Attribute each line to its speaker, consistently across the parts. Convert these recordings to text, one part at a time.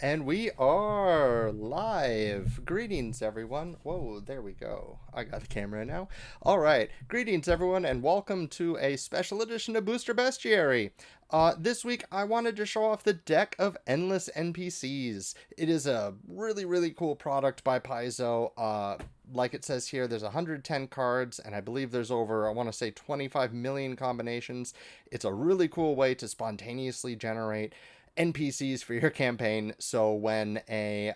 Speaker 1: And we are live. Greetings, everyone. Whoa, there we go. I got the camera now. All right. Greetings, everyone, and welcome to a special edition of Booster Bestiary. This week, I wanted to show off the deck of Endless NPCs. It is a really, really cool product by Paizo. Like it says here, there's 110 cards, and I believe there's over, I want to say, 25 million combinations. It's a really cool way to spontaneously generate NPCs for your campaign. So when a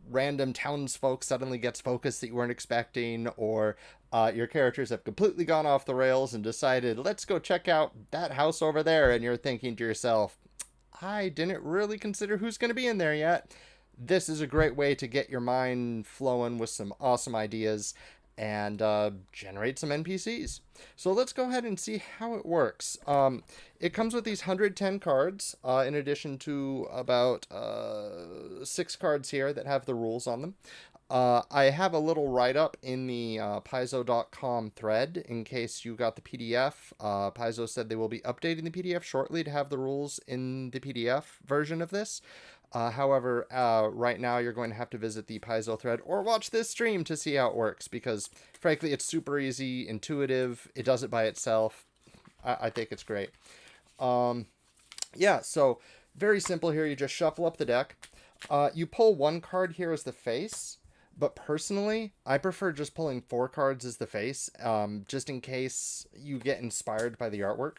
Speaker 1: random townsfolk suddenly gets focused that you weren't expecting, or your characters have completely gone off the rails and decided, let's go check out that house over there, and you're thinking to yourself, I didn't really consider who's going to be in there yet. This is a great way to get your mind flowing with some awesome ideas and generate some NPCs. So let's go ahead and see how it works. It comes with these 110 cards, in addition to about 6 cards here that have the rules on them. I have a little write-up in the Paizo.com thread in case you got the PDF. Paizo said they will be updating the PDF shortly to have the rules in the PDF version of this. However, right now you're going to have to visit the Paizo thread or watch this stream to see how it works, because frankly it's super easy, intuitive, it does it by itself. I think it's great. Yeah, so very simple here. You just shuffle up the deck. You pull one card here as the face, but personally, I prefer just pulling 4 cards as the face, just in case you get inspired by the artwork.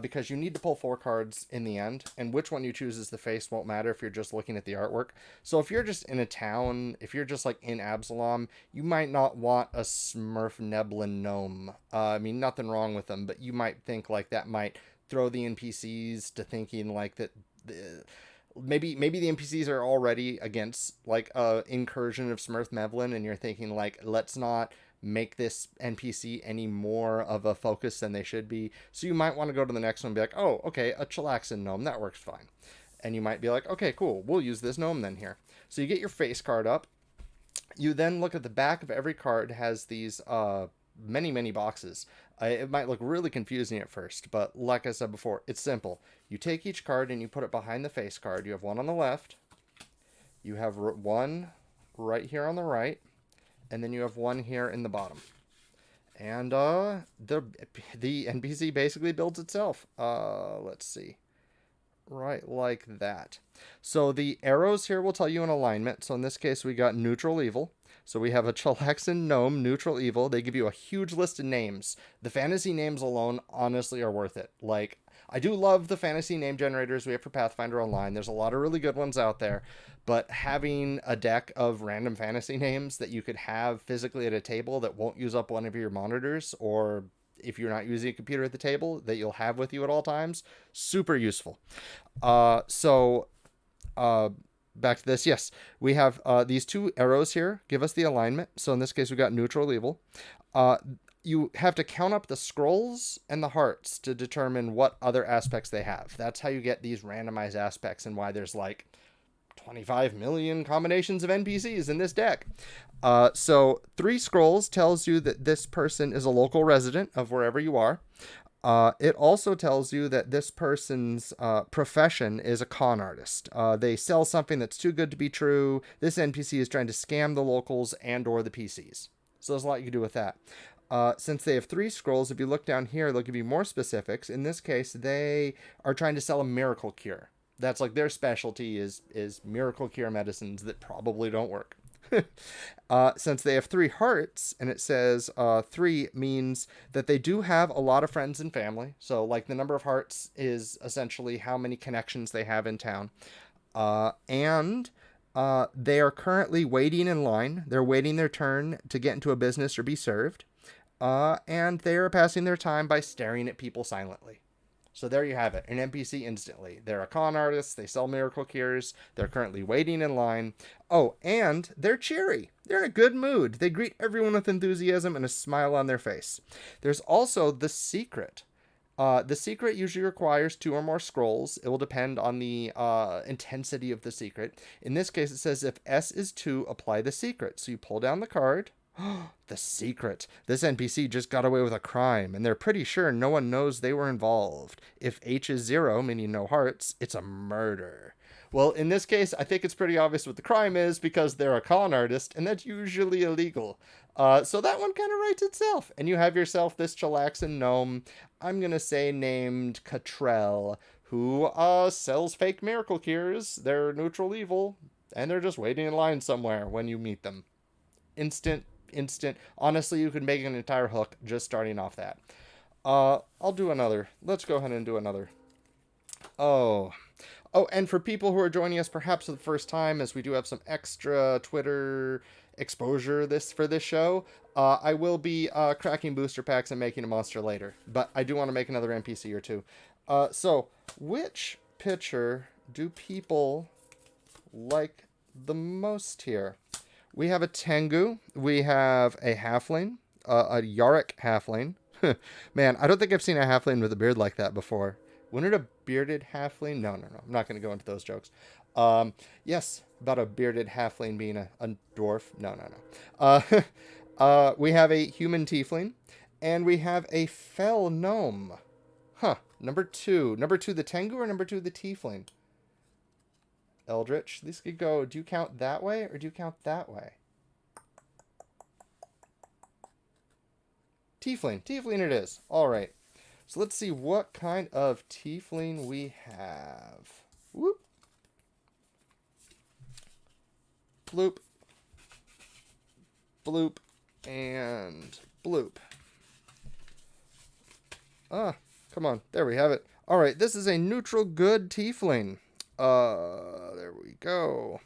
Speaker 1: Because you need to pull 4 cards in the end, and which one you choose as the face won't matter if you're just looking at the artwork. So if you're just in a town, if you're just like in Absalom, you might not want a Smurf Neblin gnome. I mean, nothing wrong with them, but you might think like that might throw the NPCs to thinking like that. Maybe the NPCs are already against like a incursion of Smurf Mevlin, and you're thinking like, let's not make this NPC any more of a focus than they should be. So you might want to go to the next one and be like, oh, okay, a Chilaxin gnome, that works fine. And you might be like, okay, cool, we'll use this gnome then here. So you get your face card up. You then look at the back of every card, has these many boxes. It might look really confusing at first, but like I said before, it's simple. You take each card and you put it behind the face card. You have one on the left, you have one right here on the right, and then you have one here in the bottom. And the NPC basically builds itself. Let's see. Right, like that. So the arrows here will tell you an alignment. So in this case, we got neutral evil. So we have a Chilaxin gnome, neutral evil. They give you a huge list of names. The fantasy names alone, honestly, are worth it. Like, I do love the fantasy name generators we have for Pathfinder Online. There's a lot of really good ones out there. But having a deck of random fantasy names that you could have physically at a table that won't use up one of your monitors, or if you're not using a computer at the table, that you'll have with you at all times, super useful. So back to this. Yes, we have these 2 arrows here give us the alignment. So in this case, we got neutral evil. You have to count up the scrolls and the hearts to determine what other aspects they have. That's how you get these randomized aspects, and why there's like 25 million combinations of NPCs in this deck. So 3 scrolls tells you that this person is a local resident of wherever you are. It also tells you that this person's profession is a con artist. They sell something that's too good to be true. This NPC is trying to scam the locals and or the PCs. So there's a lot you can do with that. Since they have 3 scrolls, if you look down here, they'll give you more specifics. In this case, they are trying to sell a miracle cure. That's like their specialty is miracle cure medicines that probably don't work. Since they have 3 hearts, and it says 3 means that they do have a lot of friends and family. So like the number of hearts is essentially how many connections they have in town. And they are currently waiting in line. They're waiting their turn to get into a business or be served. And they are passing their time by staring at people silently. So there you have it, an NPC instantly. They're a con artist, they sell miracle cures, they're currently waiting in line. Oh, and they're cheery. They're in a good mood. They greet everyone with enthusiasm and a smile on their face. There's also the secret. The secret usually requires 2 or more scrolls. It will depend on the intensity of the secret. In this case, it says if S is 2, apply the secret. So you pull down the card, The secret. This NPC just got away with a crime, and they're pretty sure no one knows they were involved. If H is 0, meaning no hearts, it's a murder. Well, in this case, I think it's pretty obvious what the crime is because they're a con artist, and that's usually illegal. So that one kind of writes itself. And you have yourself this chillaxin gnome, I'm going to say named Catrell, who sells fake miracle cures. They're neutral evil, and they're just waiting in line somewhere when you meet them. Instant. Honestly, you could make an entire hook just starting off that. I'll do another. Let's go ahead and do another. Oh, and for people who are joining us perhaps for the first time, as we do have some extra Twitter exposure for this show, I will be cracking booster packs and making a monster later. But I do want to make another NPC or two. So, which picture do people like the most here? We have a Tengu. We have a halfling. A Yarick halfling. Man, I don't think I've seen a halfling with a beard like that before. Wasn't it a bearded halfling? No. I'm not going to go into those jokes. Yes, about a bearded halfling being a dwarf. No. We have a human tiefling. And we have a fell gnome. Huh. Number two. Number 2, the Tengu, or number 2, the tiefling? Eldritch. This could go, do you count that way or do you count that way? Tiefling. Tiefling it is. All right. So let's see what kind of tiefling we have. Whoop. Bloop. Bloop. And bloop. Come on. There we have it. All right. This is a neutral good tiefling. There we go.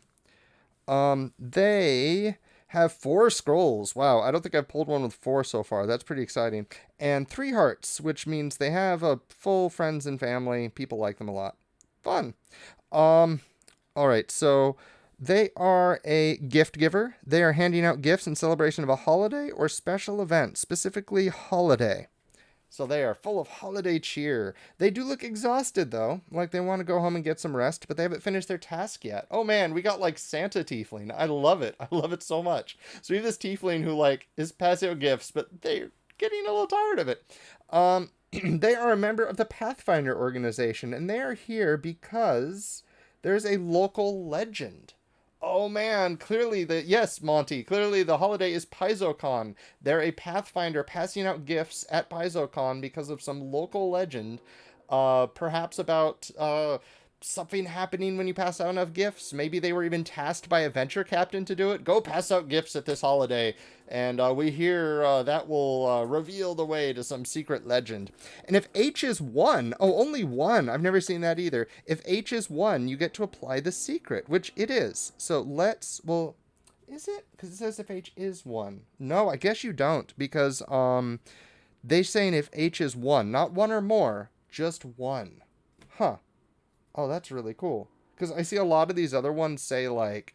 Speaker 1: They have 4 scrolls. Wow, I don't think I've pulled one with 4 so far. That's pretty exciting. And 3 hearts, which means they have a full friends and family. People like them a lot. Fun. All right, so they are a gift giver. They are handing out gifts in celebration of a holiday or special event, specifically holiday. So they are full of holiday cheer. They do look exhausted, though. Like they want to go home and get some rest, but they haven't finished their task yet. Oh, man, we got, like, Santa tiefling. I love it. I love it so much. So we have this tiefling who, like, is passing out gifts, but they're getting a little tired of it. They are a member of the Pathfinder organization, and they are here because there's a local legend. Oh man, yes, Monty, clearly the holiday is PaizoCon. They're a Pathfinder passing out gifts at PaizoCon because of some local legend, perhaps about, something happening when you pass out enough gifts. Maybe they were even tasked by a venture captain to do it. Go pass out gifts at this holiday. And we hear that will reveal the way to some secret legend. And if H is 1, only 1. I've never seen that either. If H is 1, you get to apply the secret, which it is. So is it? Because it says if H is 1. No, I guess you don't. Because they're saying if H is 1, not 1 or more, just 1. Huh. Oh, that's really cool. Because I see a lot of these other ones say, like,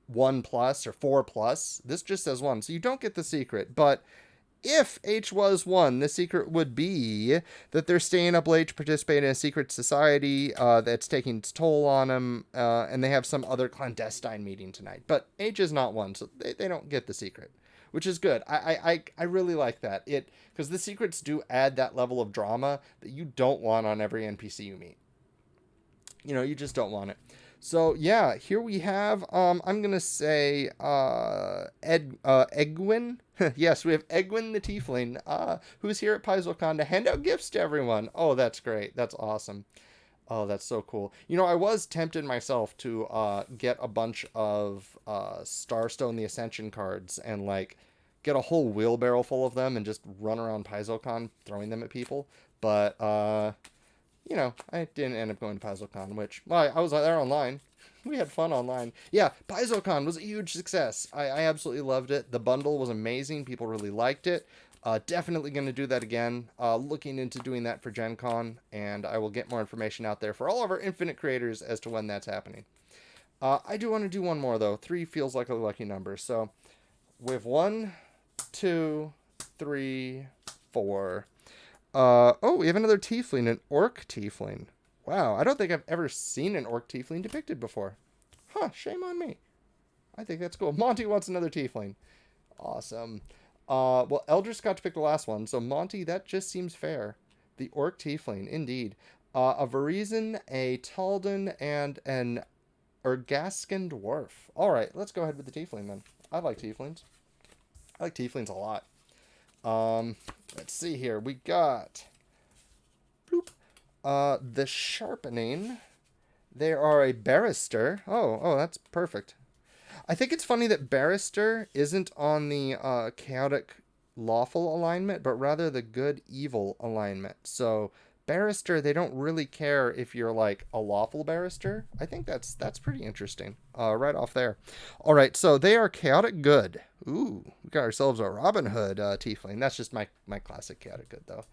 Speaker 1: 1 plus or 4 plus. This just says 1, so you don't get the secret. But if H was 1, the secret would be that they're staying up late to participate in a secret society that's taking its toll on them, and they have some other clandestine meeting tonight. But H is not 1, so they don't get the secret, which is good. I really like that. Because the secrets do add that level of drama that you don't want on every NPC you meet. You just don't want it. So, yeah, here we have, I'm going to say, Egwin. Yes, we have Egwin the Tiefling, who's here at PaizoCon to hand out gifts to everyone. Oh, that's great. That's awesome. Oh, that's so cool. I was tempted myself to get a bunch of Starstone the Ascension cards and, like, get a whole wheelbarrow full of them and just run around PaizoCon throwing them at people. But, I didn't end up going to PaizoCon, which, well, I was there online. We had fun online. Yeah, PaizoCon was a huge success. I absolutely loved it. The bundle was amazing. People really liked it. Definitely going to do that again. Looking into doing that for Gen Con, and I will get more information out there for all of our Infinite creators as to when that's happening. I do want to do one more, though. 3 feels like a lucky number. So, we have 1, 2, 3, 4... we have another tiefling, an orc tiefling. Wow, I don't think I've ever seen an orc tiefling depicted before. Huh, shame on me. I think that's cool. Monty wants another tiefling. Awesome. Well, Eldris got to pick the last one, so Monty, that just seems fair. The Orc Tiefling, indeed. A Verizen, a Taldan, and an Ergascan Dwarf. All right, let's go ahead with the Tiefling then. I like Tieflings. I like Tieflings a lot. Let's see here. We got bloop, the Sharpening. They are a Barrister. Oh, that's perfect. I think it's funny that Barrister isn't on the chaotic lawful alignment, but rather the good evil alignment. So Barrister, they don't really care if you're like a lawful barrister. I think that's pretty interesting. Right off there. All right, so they are chaotic good. Ooh, we got ourselves a Robin Hood tiefling. That's just my classic chaotic good though.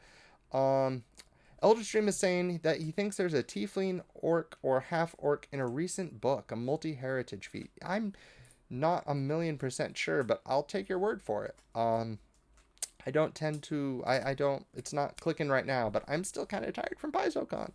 Speaker 1: Elder Stream is saying that he thinks there's a tiefling, orc, or half orc in a recent book, a multi-heritage feat. I'm not 1,000,000% sure, but I'll take your word for it. I don't tend to, I don't, it's not clicking right now, but I'm still kind of tired from PaizoCon.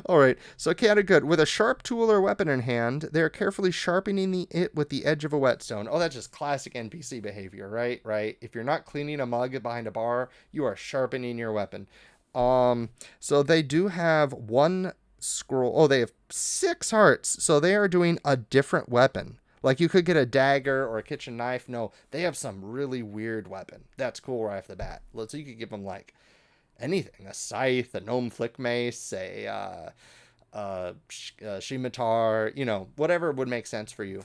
Speaker 1: All right, so chaotic good. With a sharp tool or weapon in hand, they're carefully sharpening it with the edge of a whetstone. Oh, that's just classic NPC behavior, right? Right. If you're not cleaning a mug behind a bar, you are sharpening your weapon. So they do have one scroll. Oh, they have 6 hearts, so they are doing a different weapon. Like, you could get a dagger or a kitchen knife. No, they have some really weird weapon. That's cool right off the bat. So you could give them, like, anything. A scythe, a gnome flick mace, a scimitar, whatever would make sense for you.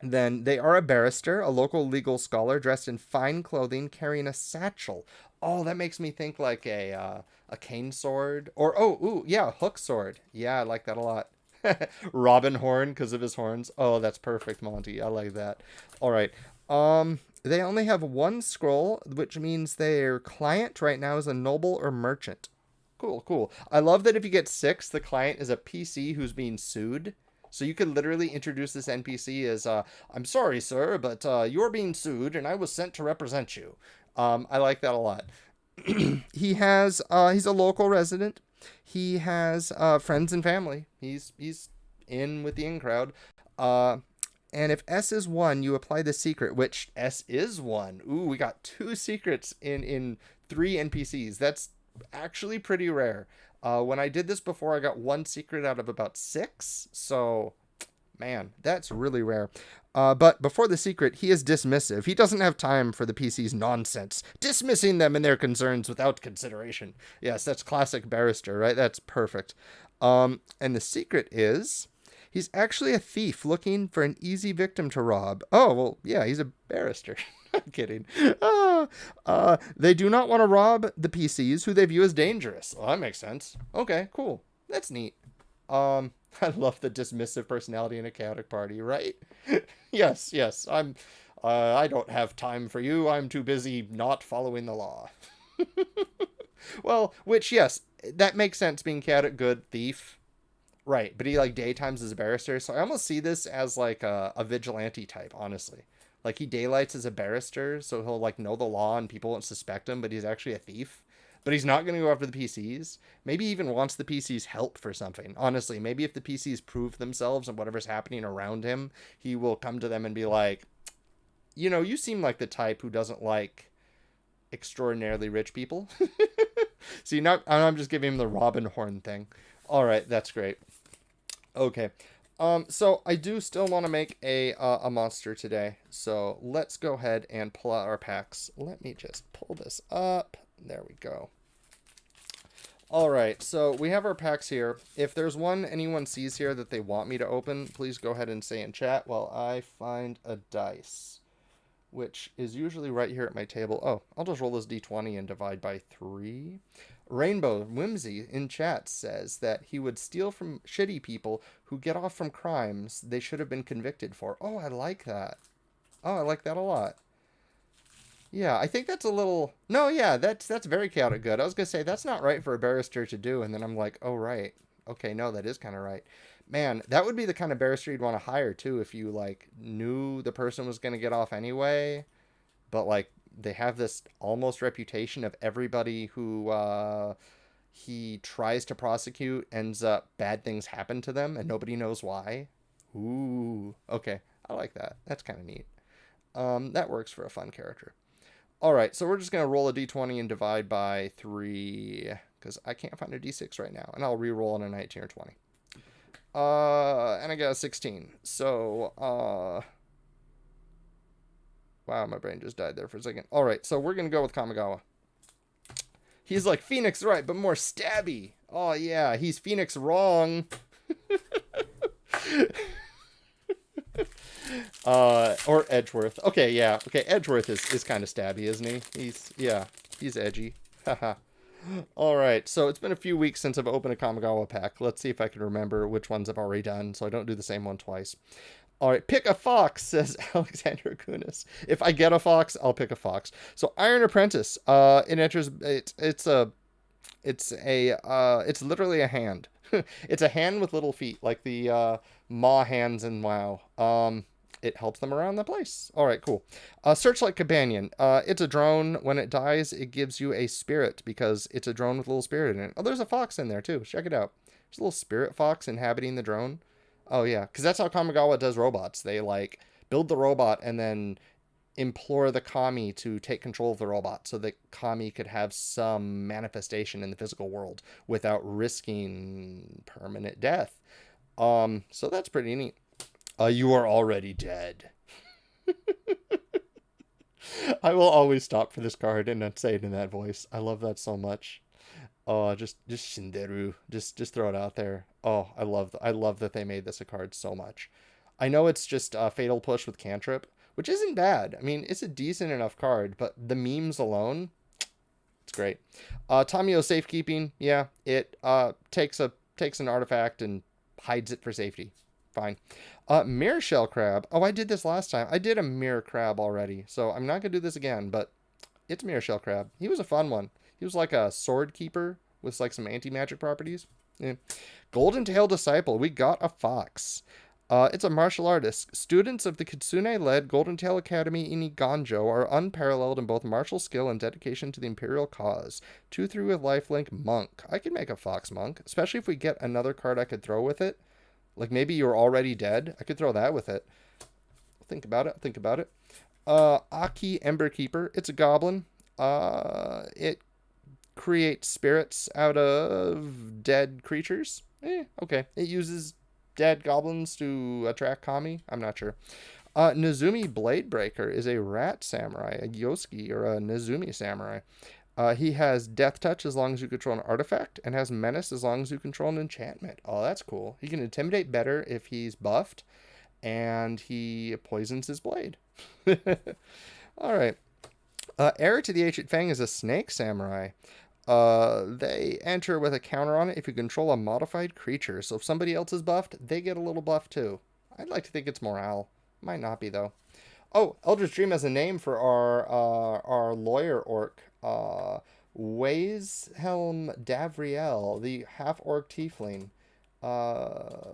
Speaker 1: Then they are a barrister, a local legal scholar dressed in fine clothing, carrying a satchel. Oh, that makes me think like a cane sword. Or, yeah, a hook sword. Yeah, I like that a lot. Robin Horn because of his horns. Oh, that's perfect, Monty. I like that. All right. They only have 1 scroll, which means their client right now is a noble or merchant. Cool. I love that if you get 6, the client is a PC who's being sued. So you could literally introduce this NPC as, I'm sorry, sir, but you're being sued and I was sent to represent you. I like that a lot. He's a local resident. He has friends and family. He's in with the in crowd. And if S is 1, you apply the secret, which S is 1. Ooh, we got 2 secrets in 3 NPCs. That's actually pretty rare. When I did this before, I got 1 secret out of about 6. So, man, that's really rare. But before the secret, he is dismissive. He doesn't have time for the PC's nonsense, dismissing them and their concerns without consideration. Yes, that's classic barrister, right? That's perfect. And the secret is he's actually a thief looking for an easy victim to rob. Oh, well, yeah, he's a barrister. I'm kidding. They do not want to rob the PCs who they view as dangerous. Well, that makes sense. Okay, cool. That's neat. I love the dismissive personality in a chaotic party, right? Yes. I don't have time for you. I'm too busy not following the law. Well, which, yes, that makes sense being chaotic good thief. Right, but he, like, daytimes as a barrister, so I almost see this as, like, a vigilante type, honestly. Like, he daylights as a barrister, so he'll, like, know the law and people won't suspect him, but he's actually a thief. But he's not going to go after the PCs. Maybe he even wants the PCs' help for something. Honestly, maybe if the PCs prove themselves and whatever's happening around him, he will come to them and be like, you seem like the type who doesn't like extraordinarily rich people. See, now I'm just giving him the Robin Horn thing. All right, that's great. Okay. So I do still want to make a monster today. So let's go ahead and pull out our packs. Let me just pull this up. There we go. All right, so we have our packs here. If there's one anyone sees here that they want me to open, please go ahead and say in chat while I find a dice, which is usually right here at my table. Oh, I'll just roll this d20 and divide by 3. Rainbow Whimsy in chat says that he would steal from shitty people who get off from crimes they should have been convicted for. Oh, I like that. Oh, I like that a lot. Yeah, I think that's a little... No, yeah, that's very chaotic good. I was going to say, that's not right for a barrister to do, and then I'm like, oh, right. Okay, no, that is kind of right. Man, that would be the kind of barrister you'd want to hire, too, if you, like, knew the person was going to get off anyway, but, like, they have this almost reputation of everybody who he tries to prosecute ends up bad things happen to them, and nobody knows why. Ooh, okay, I like that. That's kind of neat. That works for a fun character. All right, so we're just going to roll a d20 and divide by 3 because I can't find a d6 right now, and I'll re-roll on a 19 or 20. And I got a 16. So, wow, my brain just died there for a second. All right, so we're going to go with Kamigawa. He's like Phoenix right, but more stabby. Oh, yeah, he's Phoenix wrong. Or Edgeworth. Okay, yeah. Okay, Edgeworth is kind of stabby, isn't he? He's edgy. Haha. All right, so it's been a few weeks since I've opened a Kamigawa pack. Let's see if I can remember which ones I've already done, so I don't do the same one twice. All right, pick a fox, says Alexander Kunis. If I get a fox, I'll pick a fox. So Iron Apprentice, it enters. It's literally a hand. It's a hand with little feet, like the Maw hands in WoW. It helps them around the place. All right, cool. Searchlight Companion. It's a drone. When it dies, it gives you a spirit because it's a drone with a little spirit in it. Oh, there's a fox in there too. Check it out. There's a little spirit fox inhabiting the drone. Oh yeah, because that's how Kamigawa does robots. They like build the robot and then implore the kami to take control of the robot so that kami could have some manifestation in the physical world without risking permanent death. So that's pretty neat. You are already dead. I will always stop for this card and not say it in that voice. I love that so much. Oh, just Shinderu. Just throw it out there. Oh, I love that they made this a card so much. I know it's just a Fatal Push with Cantrip, which isn't bad. I mean, it's a decent enough card, but the memes alone, it's great. Tamio Safekeeping, yeah, it takes an artifact and hides it for safety. Fine. Mirror Shell Crab. Oh, I did this last time. I did a Mirror Crab already, so I'm not gonna do this again, but it's Mirror Shell Crab. He was a fun one. He was like a sword keeper with like some anti-magic properties. Yeah. Golden Tail Disciple. We got a fox. It's a martial artist. Students of the Kitsune-led Golden Tail Academy in Iganjo are unparalleled in both martial skill and dedication to the imperial cause. 2/3 with lifelink monk. I could make a fox monk, especially if we get another card I could throw with it. Like maybe you're already dead. I could throw that with it. Think about it. Aki Emberkeeper. It's a goblin. It creates spirits out of dead creatures. Okay. It uses dead goblins to attract kami. I'm not sure. Nezumi Bladebreaker is a rat samurai, a Yosuke or a Nezumi samurai. He has Death Touch as long as you control an artifact, and has Menace as long as you control an enchantment. Oh, that's cool. He can intimidate better if he's buffed, and he poisons his blade. All right. Heir to the Ancient Fang is a snake samurai. They enter with a counter on it if you control a modified creature. So if somebody else is buffed, they get a little buff too. I'd like to think it's morale. Might not be though. Oh, Eldritch Dream has a name for our lawyer orc. Wayshelm Davriel, the half-orc tiefling.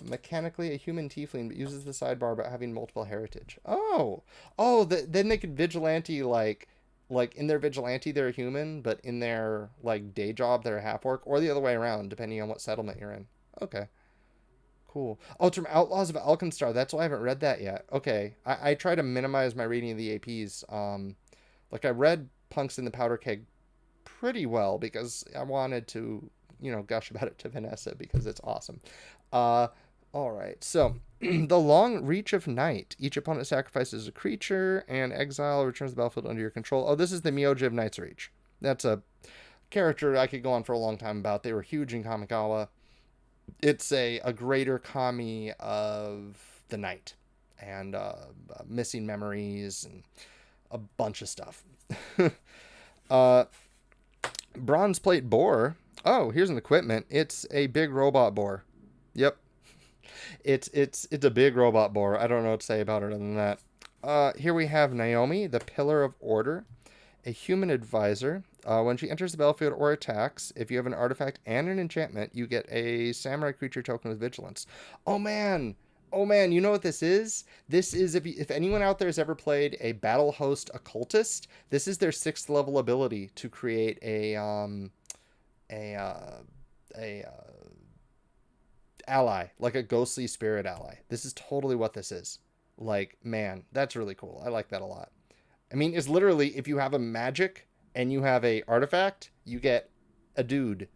Speaker 1: Mechanically a human tiefling, but uses the sidebar about having multiple heritage. Then they could vigilante like in their vigilante they're a human, but in their like day job they're a half orc, or the other way around, depending on what settlement you're in. Okay. Cool. Oh, it's from Outlaws of Alkenstar. That's why I haven't read that yet. Okay. I try to minimize my reading of the APs. Like I read Punks in the Powder Keg pretty well because I wanted to, gush about it to Vanessa because it's awesome. All right. So, the Long Reach of Night. Each opponent sacrifices a creature and exile returns the battlefield under your control. Oh, this is the Myoji of Night's Reach. That's a character I could go on for a long time about. They were huge in Kamigawa. It's a greater kami of the night and missing memories and a bunch of stuff. Bronze Plate Boar. Oh, here's an equipment. It's a big robot boar. Yep. It's a big robot boar. I don't know what to say about it other than that. Here we have Naomi, the Pillar of Order, a human advisor. When she enters the battlefield or attacks, if you have an artifact and an enchantment, you get a samurai creature token with vigilance. Oh man, you know what this is? This is if anyone out there has ever played a battle host occultist, this is their 6th level ability to create a ally, like a ghostly spirit ally. This is totally what this is. Like, man, that's really cool. I like that a lot. I mean, it's literally if you have a magic and you have a artifact, you get a dude.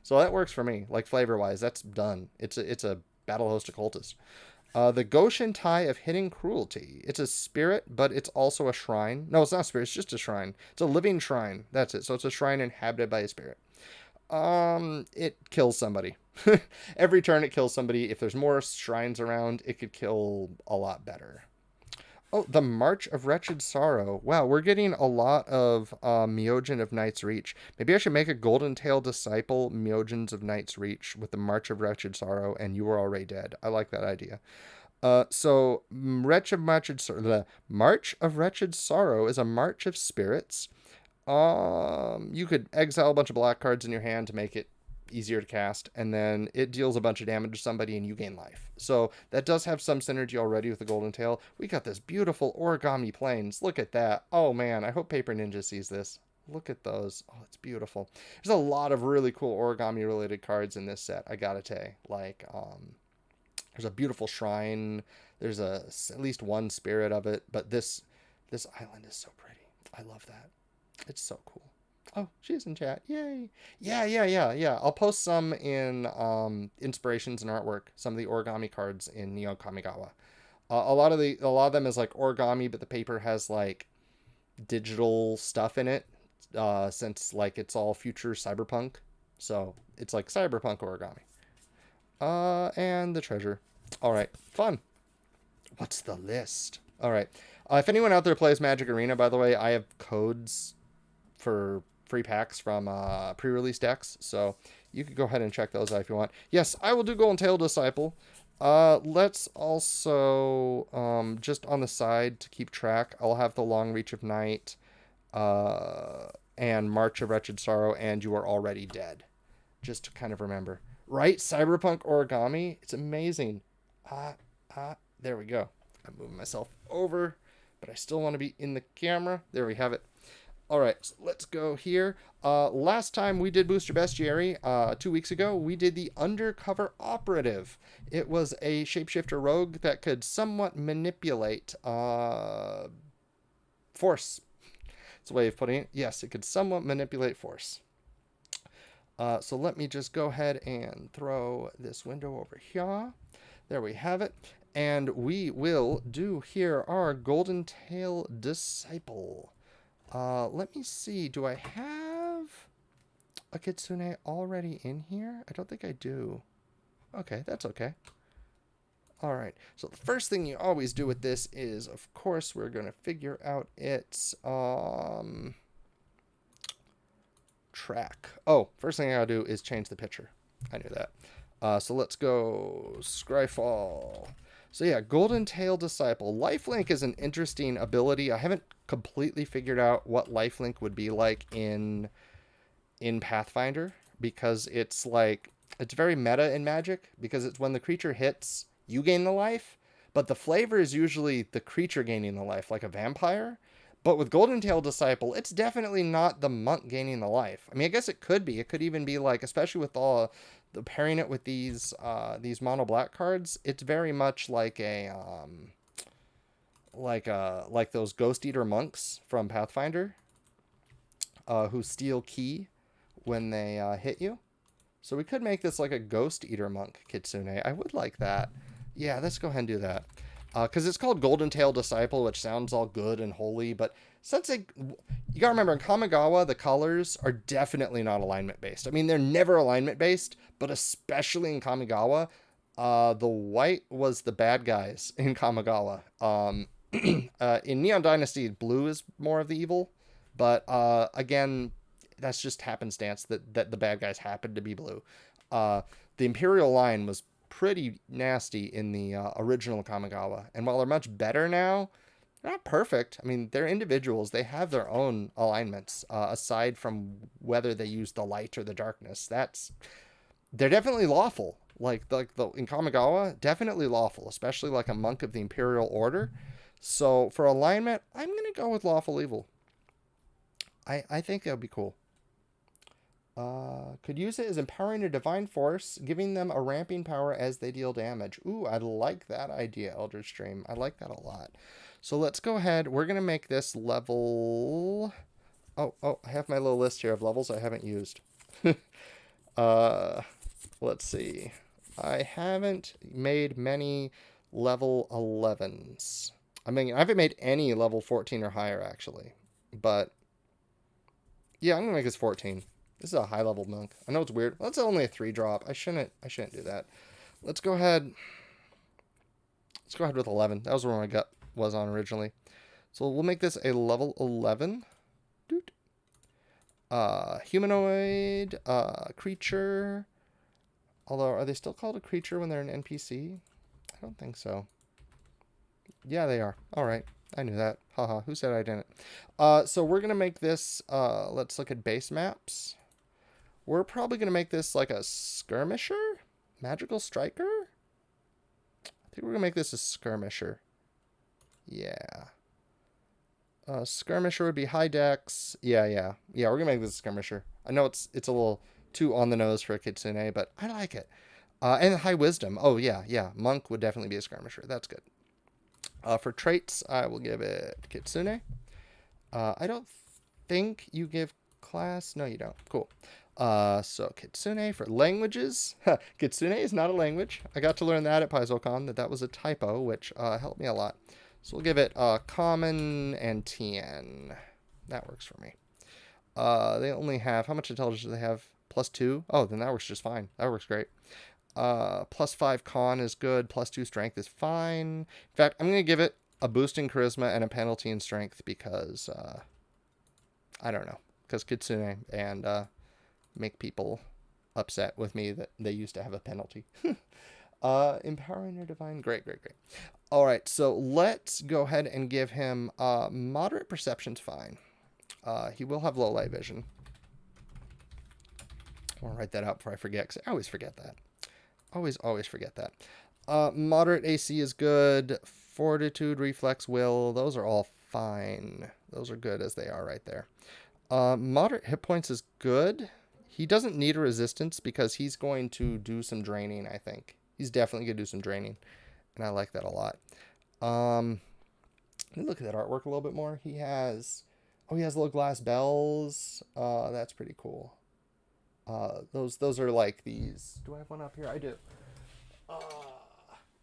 Speaker 1: So that works for me. Like flavor wise, that's done. It's a battle host occultist. The Goshen Tie of Hidden Cruelty. It's a spirit, but it's also a shrine. No, it's not a spirit. It's just a shrine. It's a living shrine. That's it. So it's a shrine inhabited by a spirit. It kills somebody. Every turn it kills somebody. If there's more shrines around, it could kill a lot better. Oh, the March of Wretched Sorrow. Wow, we're getting a lot of Myojin of Night's Reach. Maybe I should make a Golden Tail Disciple Myojins of Night's Reach with the March of Wretched Sorrow and You Are Already Dead. I like that idea. So the March of Wretched Sorrow is a march of spirits. You could exile a bunch of black cards in your hand to make it easier to cast, and then it deals a bunch of damage to somebody and you gain life. So that does have some synergy already with the Golden Tail. We got this beautiful origami planes. Look at that. Oh man, I hope Paper Ninja sees this. Look at those. Oh, it's beautiful. There's a lot of really cool origami related cards in this set, I gotta say. Like, there's a beautiful shrine. There's at least one spirit of it, but this island is so pretty. I love that. It's so cool. Oh, she's in chat. Yay. Yeah. I'll post some in inspirations and artwork. Some of the origami cards in Neo Kamigawa. A lot of them is like origami, but the paper has like digital stuff in it. Since like it's all future cyberpunk. So it's like cyberpunk origami. And the treasure. All right, fun. What's the list? All right. If anyone out there plays Magic Arena, by the way, I have codes for free packs from pre-release decks, so you could go ahead and check those out if you want. Yes, I will do Golden Tail Disciple. Let's also just on the side to keep track, I'll have the Long Reach of Night, and March of Wretched Sorrow, and You Are Already Dead, just to kind of remember. Right, cyberpunk origami, it's amazing. There we go. I'm moving myself over, but I still want to be in the camera. There we have it. All right, so let's go here. Last time we did Booster Bestiary, 2 weeks ago, we did the Undercover Operative. It was a shapeshifter rogue that could somewhat manipulate force. It's a way of putting it. Yes, it could somewhat manipulate force. So let me just go ahead and throw this window over here. There we have it. And we will do here our Golden Tail Disciple. Let me see. Do I have a Kitsune already in here? I don't think I do. Okay, that's okay. All right. So the first thing you always do with this is, of course, we're going to figure out its track. Oh, first thing I gotta do is change the picture. I knew that. So let's go Scryfall. So yeah, Golden Tail Disciple. Lifelink is an interesting ability. I haven't completely figured out what lifelink would be like in Pathfinder, because it's very meta in Magic, because it's when the creature hits, you gain the life, but the flavor is usually the creature gaining the life, like a vampire. But with Golden Tail Disciple, it's definitely not the monk gaining the life. I mean, I guess it could be. It could even be like, especially with all the pairing it with these mono black cards, it's very much like like those Ghost Eater monks from Pathfinder, who steal ki when they hit you. So we could make this like a Ghost Eater monk Kitsune. I would like that. Yeah, let's go ahead and do that. Because it's called Golden Tail Disciple, which sounds all good and holy, but since you gotta remember, in Kamigawa, the colors are definitely not alignment based. I mean, they're never alignment based, but especially in Kamigawa, the white was the bad guys in Kamigawa. In Neon Dynasty, blue is more of the evil, but again, that's just happenstance that the bad guys happen to be blue. The Imperial line was pretty nasty in the original Kamigawa, and while they're much better now, they're not perfect. I mean, they're individuals. They have their own alignments, aside from whether they use the light or the darkness. They're definitely lawful. Like in Kamigawa, definitely lawful, especially like a monk of the Imperial Order. So for alignment, I'm gonna go with lawful evil. I think that would be cool. Could use it as empowering a divine force, giving them a ramping power as they deal damage. Ooh, I like that idea, Eldritch Stream. I like that a lot. So let's go ahead. We're going to make this level... Oh, I have my little list here of levels I haven't used. uh, let's see. I haven't made many level 11s. I mean, I haven't made any level 14 or higher, actually. But, yeah, I'm going to make this 14. This is a high level monk. I know it's weird. Well, that's only a 3-drop. I shouldn't do that. Let's go ahead. Let's go ahead with 11. That was where my gut was on originally. So we'll make this a level 11. Doot. Humanoid, creature. Although, are they still called a creature when they're an NPC? I don't think so. Yeah, they are. All right. I knew that. Haha. Who said I didn't? So we're going to make this, let's look at base maps. We're probably going to make this like a skirmisher? Magical striker? I think we're going to make this a skirmisher. Yeah. Skirmisher would be high dex. Yeah, we're going to make this a skirmisher. I know it's a little too on the nose for a kitsune, but I like it. And high wisdom. Oh, yeah. Monk would definitely be a skirmisher. That's good. For traits, I will give it kitsune. I don't think you give class. No, you don't. Cool. So Kitsune for languages. Kitsune is not a language. I got to learn that at PaizoCon, that was a typo, which helped me a lot. So we'll give it common and TN. That works for me. They only have, how much intelligence do they have? +2? Oh, then that works just fine. That works great. +5 con is good. +2 strength is fine. In fact, I'm going to give it a boost in charisma and a penalty in strength because, I don't know. Because Kitsune and make people upset with me that they used to have a penalty. Empowering your divine. Great. All right, so let's go ahead and give him moderate perception's fine. He will have low light vision. I'll write that out before I forget, because I always forget that. Always forget that. Moderate AC is good. Fortitude, reflex, will, those are all fine. Those are good as they are right there. Moderate hit points is good. He doesn't need a resistance because he's going to do some draining, I think. He's definitely going to do some draining. And I like that a lot. Let me look at that artwork a little bit more. He has little glass bells. That's pretty cool. Those are like these. Do I have one up here? I do.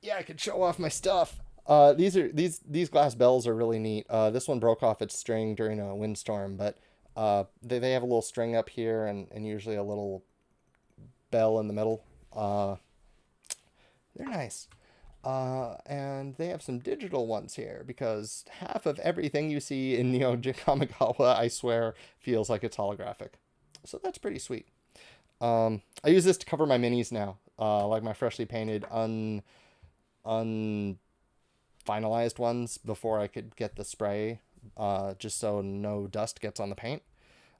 Speaker 1: Yeah, I could show off my stuff. These glass bells are really neat. This one broke off its string during a windstorm, but they have a little string up here and usually a little bell in the middle. They're nice. And they have some digital ones here because half of everything you see in Kamigawa, I swear, feels like it's holographic. So that's pretty sweet. I use this to cover my minis now, like my freshly painted unfinalized ones before I could get the spray, just so no dust gets on the paint.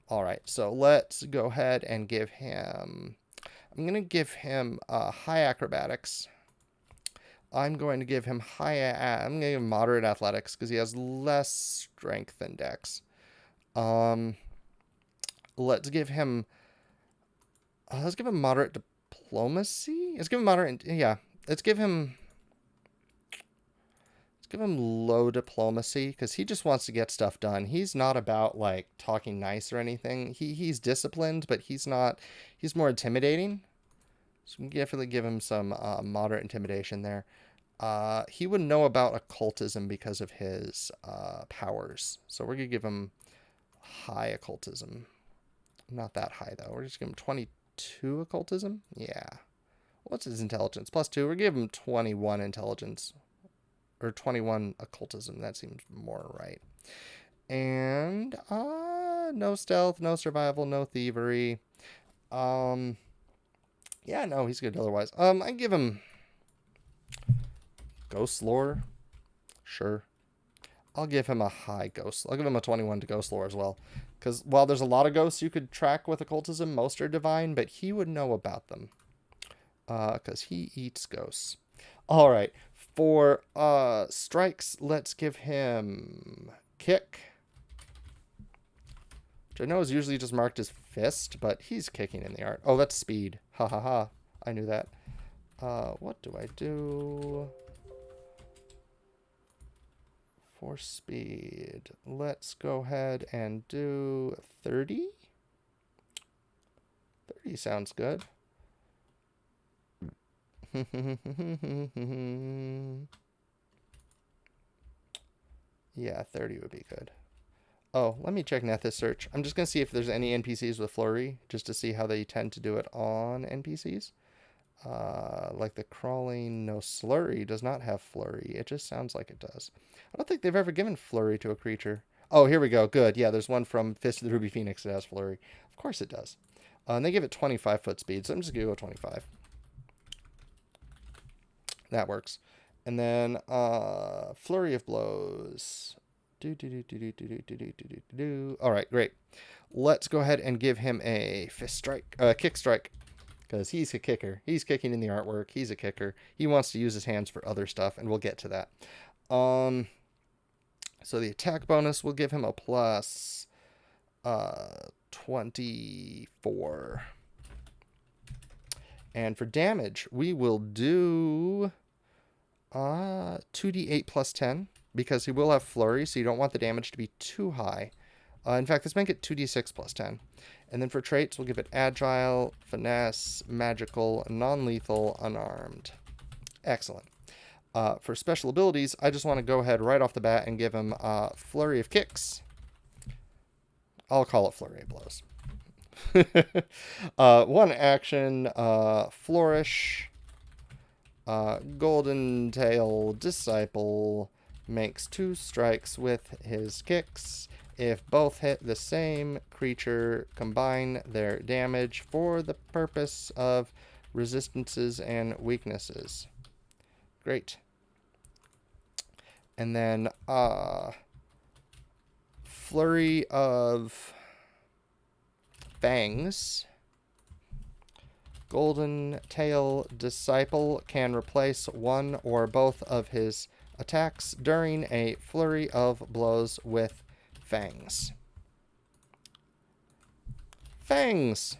Speaker 1: All right, so let's go ahead and give him, I'm going to give him high acrobatics. I'm going to give him I'm going to give him moderate athletics because he has less strength than dex. Let's give him moderate diplomacy. Let's give him low diplomacy because he just wants to get stuff done. He's not about like talking nice or anything. He's disciplined, but he's more intimidating. So we can definitely give him some moderate intimidation there. He would know about occultism because of his powers. So we're going to give him high occultism. Not that high, though. We're just going to give him 22 occultism. Yeah. What's his intelligence? +2. We're going to give him 21 intelligence. Or 21 occultism. That seems more right. And no stealth, no survival, no thievery. Yeah, no, he's good otherwise. I give him ghost lore. Sure. I'll give him a high ghost. I'll give him a 21 to ghost lore as well. Because while there's a lot of ghosts you could track with occultism, most are divine, but he would know about them. Because he eats ghosts. All right. For strikes, let's give him kick. which I know is usually just marked as fist, but he's kicking in the art. Oh, that's speed. Ha ha ha. I knew that. What do I do for speed? Let's go ahead and do 30. 30 sounds good. Yeah, 30 would be good. Oh, let me check Nethys search. I'm just going to see if there's any NPCs with flurry, just to see how they tend to do it on NPCs. Like the crawling no slurry does not have flurry. It just sounds like it does. I don't think they've ever given flurry to a creature. Oh, here we go. Good. Yeah, there's one from Fist of the Ruby Phoenix that has flurry. Of course it does. And they give it 25 foot speed, so I'm just going to go 25. That works. And then flurry of blows. All right, great. Let's go ahead and give him a fist strike, kick strike, because he's a kicker. He's kicking in the artwork. He's a kicker. He wants to use his hands for other stuff, and we'll get to that. So the attack bonus will give him a plus 24. And for damage, we will do 2d8 plus 10, because he will have flurry, so you don't want the damage to be too high. In fact, let's make it 2d6 plus 10. And then for traits, we'll give it agile, finesse, magical, non-lethal, unarmed. Excellent. For special abilities, I just want to go ahead right off the bat and give him flurry of kicks. I'll call it flurry of blows. One action, flourish. Golden Tail Disciple makes 2 strikes with his kicks. If both hit the same creature, combine their damage for the purpose of resistances and weaknesses. Great. And then flurry of fangs. Golden Tail Disciple can replace one or both of his attacks during a flurry of blows with fangs. Fangs!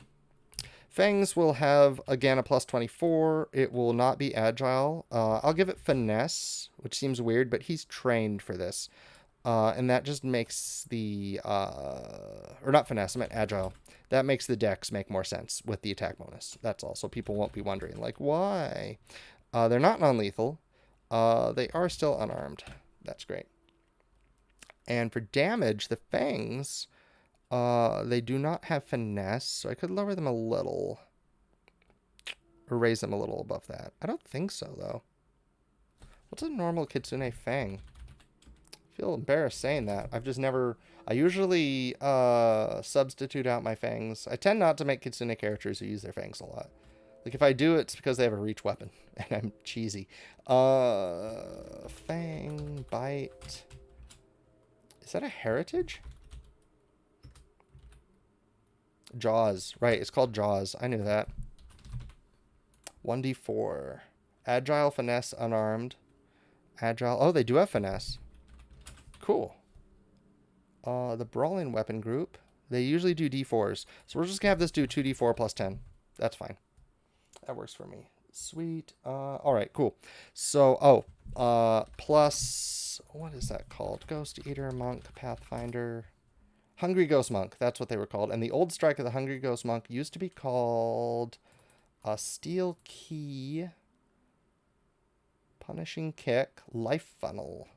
Speaker 1: Fangs will have, again, a plus 24. It will not be agile. I'll give it finesse, which seems weird, but he's trained for this. And that just makes the... or not finesse, I meant agile. That makes the dex make more sense with the attack bonus. That's all. So people won't be wondering, like, why? They're not non-lethal. They are still unarmed. That's great. And for damage, the fangs, they do not have finesse, so I could lower them a little. Or raise them a little above that. I don't think so, though. What's a normal Kitsune fang? I feel embarrassed saying that. I've just never... I usually substitute out my fangs. I tend not to make Kitsune characters who use their fangs a lot. Like, if I do, it's because they have a reach weapon, and I'm cheesy. Fang, bite... Is that a heritage? Jaws. Right, it's called Jaws. I knew that. 1d4. Agile, finesse, unarmed. Agile. Oh, they do have finesse. Cool. The brawling weapon group. They usually do d4s. So we're just going to have this do 2d4 plus 10. That's fine. That works for me. Sweet. All right, cool. So, plus... What is that called? Ghost Eater, Monk, Pathfinder... Hungry Ghost Monk. That's what they were called. And the old strike of the Hungry Ghost Monk used to be called a Steel Key, Punishing Kick, Life Funnel.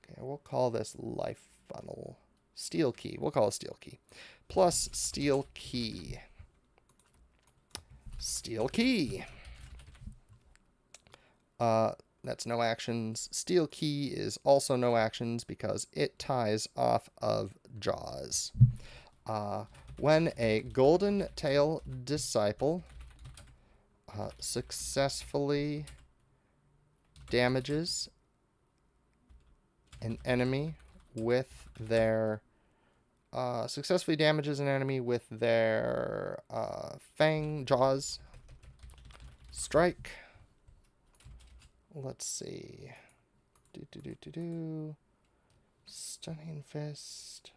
Speaker 1: Okay, we'll call this Life Funnel. Steel Key. We'll call it Steel Key. Plus Steel Key. Steel Key. That's no actions. Steel Key is also no actions because it ties off of Jaws. When a Golden Tail Disciple successfully damages an enemy with their fang jaws strike. Let's see. Stunning Fist.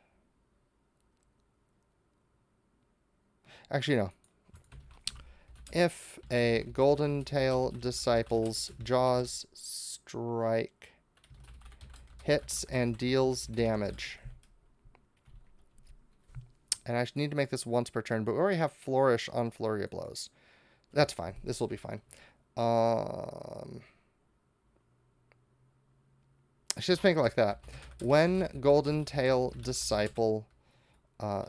Speaker 1: Actually, no. If a Golden Tail Disciple's Jaws strike hits and deals damage. And I need to make this once per turn, but we already have Flourish on Flurry of Blows. That's fine. This will be fine. I should just make it like that. When Golden Tail Disciple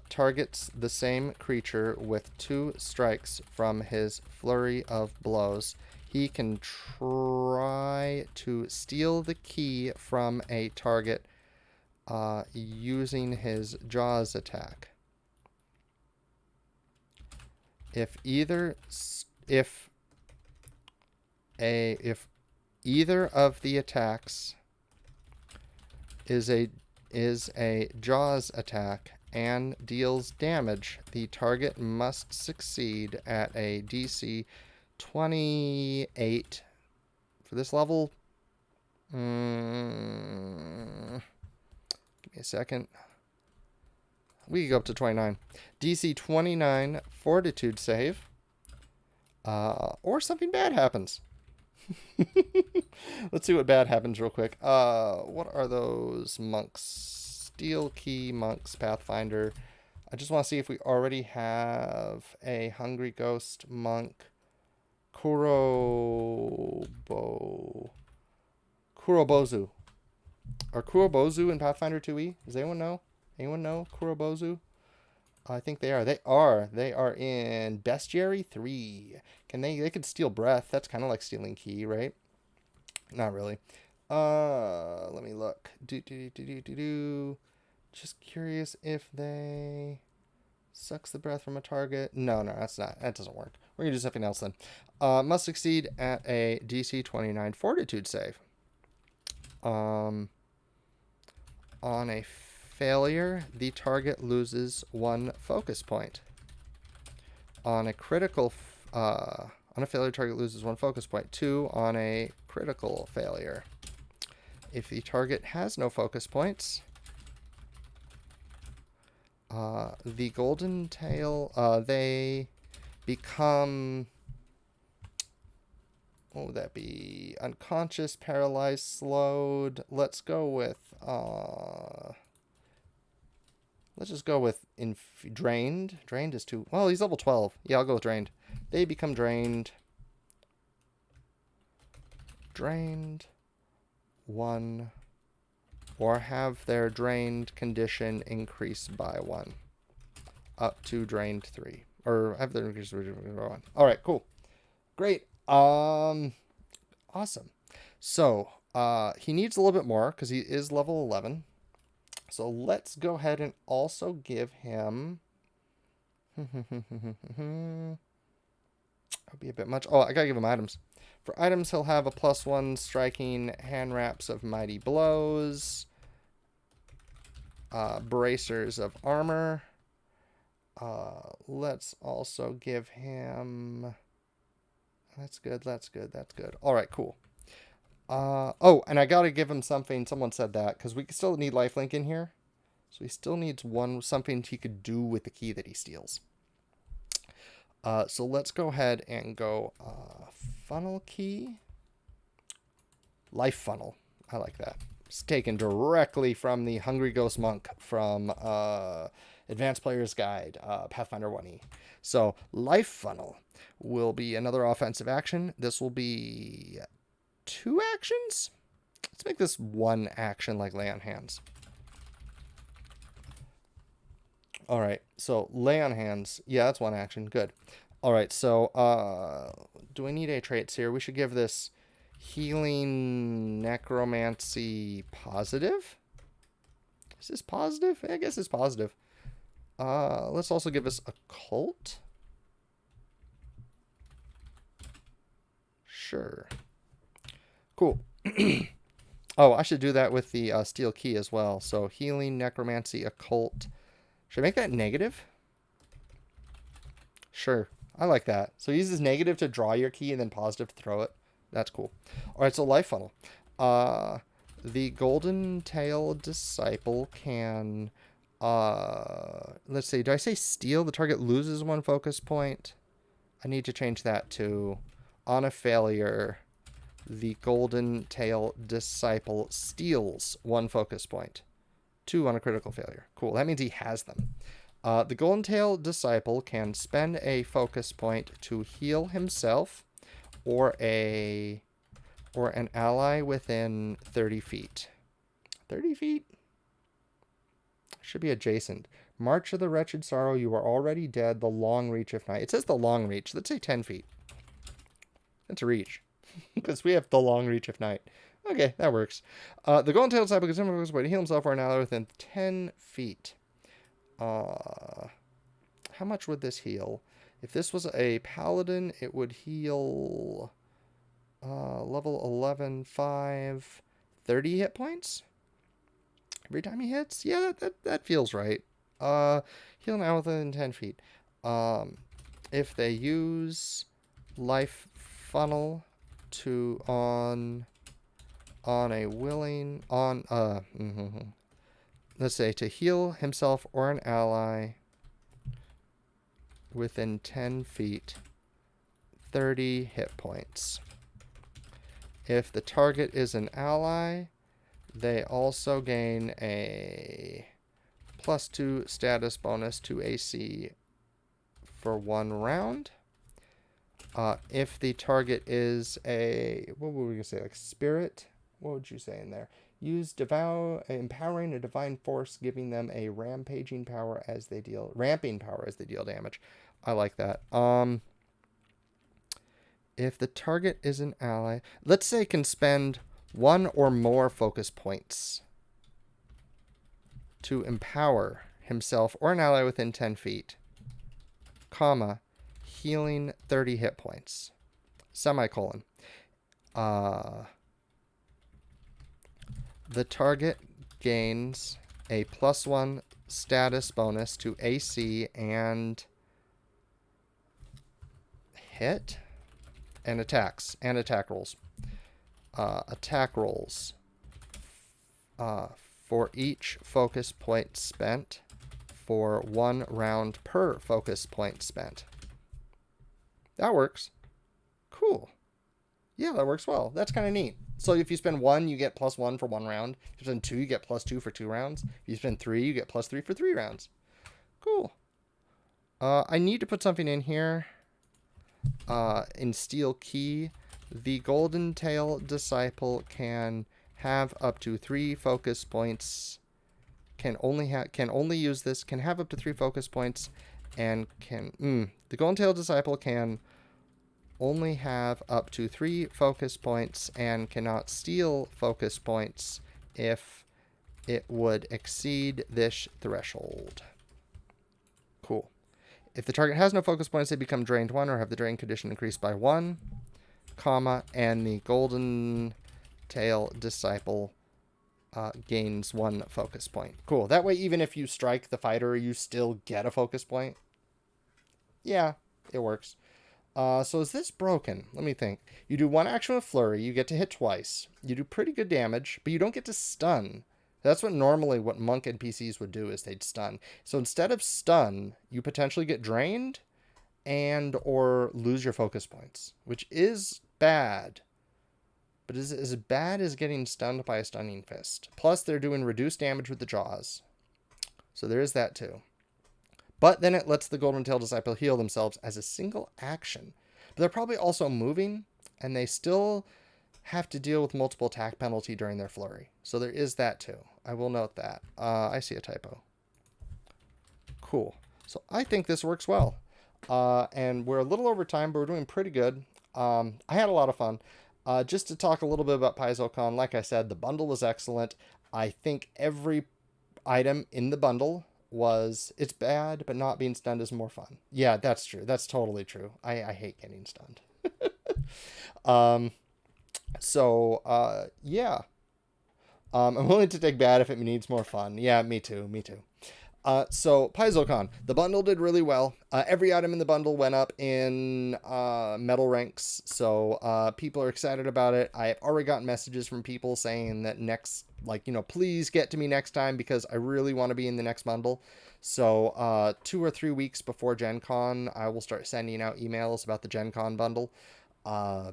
Speaker 1: targets the same creature with 2 strikes from his Flurry of Blows, he can try to steal the key from a target using his Jaws attack. If either of the attacks is a Jaws attack and deals damage, the target must succeed at a DC 28 for this level. Give me a second. We can go up to 29. DC 29 Fortitude save. Or something bad happens. Let's see what bad happens real quick. What are those monks? Steel Key, Monks, Pathfinder. I just want to see if we already have a Hungry Ghost Monk. Kurobozu. Are Kurobozu in Pathfinder 2e? Does anyone know? Anyone know Kurobozu? I think they are. They are in Bestiary 3. They could steal breath. That's kind of like stealing key, right? Not really. Let me look. Just curious if they sucks the breath from a target. No, that's not. That doesn't work. We're gonna do something else then. Must succeed at a DC 29 Fortitude save. On a failure, the target loses 1 focus point. On a critical, on a failure, target loses 1 focus point. 2 on a critical failure. If the target has no focus points, the Golden Tail, they become, what would that be? Unconscious, paralyzed, slowed. Let's go with, let's just go with drained. Drained is too... Well, he's level 12. Yeah, I'll go with drained. They become drained. Drained 1. Or have their drained condition increase by 1. Up to drained 3. Or have their increase by 1. Alright, cool. Great. Awesome. So, he needs a little bit more because he is level 11. So let's go ahead and also give him... That'll be a bit much. Oh, I gotta give him items. For items, he'll have a +1 striking, hand wraps of mighty blows, bracers of armor. Let's also give him... That's good. Alright, cool. Oh, and I gotta give him something. Someone said that, because we still need lifelink in here. So he still needs something he could do with the key that he steals. So let's go ahead and go funnel key. Life funnel. I like that. It's taken directly from the Hungry Ghost Monk from Advanced Player's Guide, Pathfinder 1e. So life funnel will be another offensive action. This will be 2 actions? Let's make this 1 action like lay on hands. Alright, so lay on hands. Yeah, that's 1 action. Good. Alright, so do we need a traits here? We should give this healing necromancy positive. Is this positive? I guess it's positive. Let's also give us occult. Sure. Cool. Oh, I should do that with the steel key as well. So healing, necromancy, occult. Should I make that negative? Sure. I like that. So he uses negative to draw your key and then positive to throw it. That's cool. All right, so life funnel. The Golden Tail Disciple can Let's see. Do I say steal? The target loses 1 focus point. I need to change that to on a failure, the Golden Tail Disciple steals 1 focus point. 2 on a critical failure. Cool. That means he has them. The Golden Tail Disciple can spend a focus point to heal himself or an ally within 30 feet. 30 feet? Should be adjacent. March of the Wretched Sorrow, you are already dead. The long reach of night. It says the long reach. Let's say 10 feet. That's a reach. Because we have the long reach of night. Okay, that works. The Golden Tail Disciple can way to heal himself or an ally within 10 feet. How much would this heal? If this was a paladin, it would heal level 11, 5, 30 hit points? Every time he hits? Yeah, that feels right. Heal now within 10 feet. If they use life funnel to on a willing let's say to heal himself or an ally within 10 feet, 30 hit points. If the target is an ally, they also gain a +2 status bonus to AC for 1 round. If the target is a, what were we going to say, like spirit? What would you say in there? Use empowering a divine force, giving them a ramping power as they deal damage. I like that. If the target is an ally, let's say can spend 1 or more focus points to empower himself or an ally within 10 feet, comma, healing 30 hit points, semicolon. The target gains a +1 status bonus to AC and hit and attacks and attack rolls. Attack rolls for each focus point spent for 1 round per focus point spent. That works. Cool. Yeah, that works well. That's kind of neat. So if you spend 1, you get +1 for 1 round. If you spend 2, you get +2 for 2 rounds. If you spend 3, you get +3 for 3 rounds. Cool. I need to put something in here. In Steel Key, the Golden Tail Disciple can have up to 3 focus points. Can only use this. Can have up to 3 focus points, and the Golden Tail Disciple can only have up to 3 focus points and cannot steal focus points if it would exceed this threshold. Cool. If the target has no focus points, they become drained 1 or have the drain condition increased by 1, comma, and the Golden Tail Disciple gains 1 focus point. Cool. That way, even if you strike the fighter, you still get a focus point. Yeah, it works. So is this broken? Let me think. You do 1 action with Flurry. You get to hit twice. You do pretty good damage, but you don't get to stun. That's what monk NPCs would do, is they'd stun. So instead of stun, you potentially get drained and or lose your focus points, which is bad. But is as bad as getting stunned by a stunning fist. Plus, they're doing reduced damage with the jaws. So there is that too. But then it lets the Golden Tail Disciple heal themselves as a single action. But they're probably also moving, and they still have to deal with multiple attack penalty during their flurry. So there is that too. I will note that. I see a typo. Cool. So I think this works well. And we're a little over time, but we're doing pretty good. I had a lot of fun. Just to talk a little bit about PaizoCon, like I said, the bundle was excellent. I think every item in the bundle it's bad, but not being stunned is more fun. Yeah, that's true. That's totally true. I hate getting stunned. Yeah. I'm willing to take bad if it needs more fun. Yeah, me too. So PaizoCon, the bundle did really well. Every item in the bundle went up in medal ranks, so people are excited about it. I have already gotten messages from people saying that next like, please get to me next time because I really want to be in the next bundle. So 2 or 3 weeks before Gen Con, I will start sending out emails about the Gen Con bundle. Uh,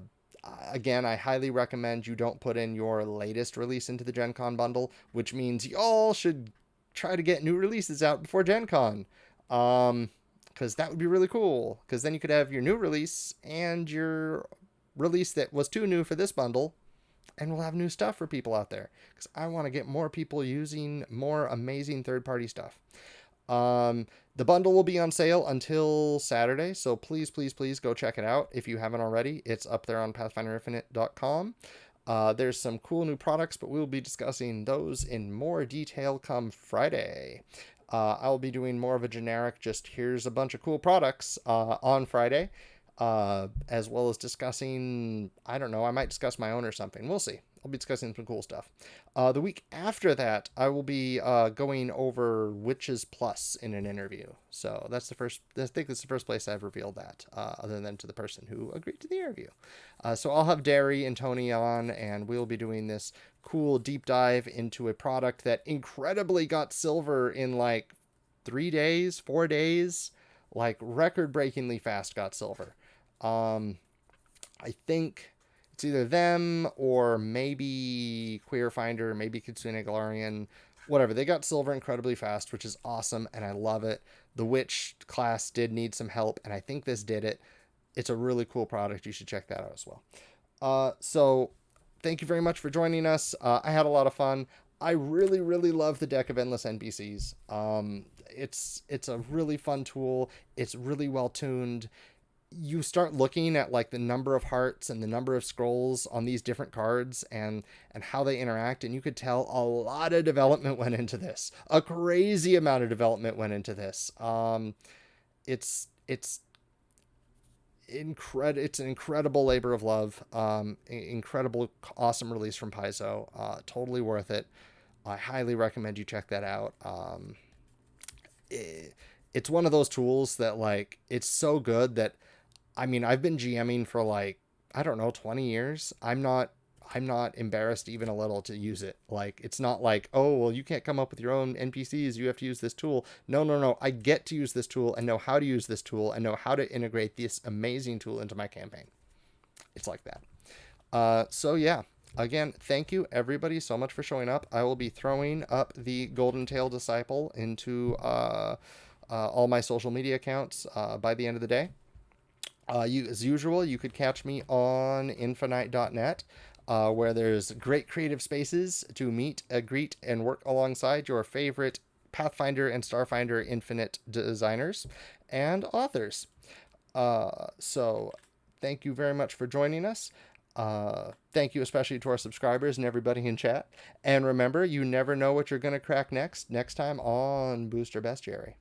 Speaker 1: Again, I highly recommend you don't put in your latest release into the Gen Con bundle, which means y'all should try to get new releases out before Gen Con. Because that would be really cool. Because then you could have your new release and your release that was too new for this bundle, and we'll have new stuff for people out there. Because I want to get more people using more amazing third-party stuff. The bundle will be on sale until Saturday, so please, please, please go check it out if you haven't already. It's up there on PathfinderInfinite.com. There's some cool new products, but we'll be discussing those in more detail come Friday. I'll be doing more of a generic, just here's a bunch of cool products on Friday, as well as discussing, I don't know, I might discuss my own or something. We'll see. I'll be discussing some cool stuff. The week after that, I will be going over Witches Plus in an interview. So that's the first, I think that's the first place I've revealed that, other than to the person who agreed to the interview. So I'll have Derry and Tony on, and we'll be doing this cool deep dive into a product that incredibly got silver in like 3 days, 4 days, like record-breakingly fast got silver. I think it's either them or maybe Queer Finder, maybe Kitsune Galarian, whatever. They got silver incredibly fast, which is awesome, and I love it. The Witch class did need some help, and I think this did it. It's a really cool product. You should check that out as well. So thank you very much for joining us. I had a lot of fun. I really, really love the deck of Endless NPCs. It's a really fun tool. It's really well tuned. You start looking at like the number of hearts and the number of scrolls on these different cards and how they interact, and you could tell a lot of development went into this. A crazy amount of development went into this. It's it's an incredible labor of love. Incredible, awesome release from Paizo. Totally worth it. I highly recommend you check that out. It's one of those tools that like it's so good that, I mean, I've been GMing for like, I don't know, 20 years. I'm not embarrassed even a little to use it. Like, it's not like, oh, well, you can't come up with your own NPCs. You have to use this tool. No, no, no. I get to use this tool and know how to use this tool and know how to integrate this amazing tool into my campaign. It's like that. So yeah, again, thank you everybody so much for showing up. I will be throwing up the Golden Tail Disciple into all my social media accounts by the end of the day. As usual, you could catch me on infinite.net, where there's great creative spaces to meet, greet, and work alongside your favorite Pathfinder and Starfinder Infinite designers and authors. So thank you very much for joining us. Thank you especially to our subscribers and everybody in chat. And remember, you never know what you're going to crack next time on Booster Bestiary.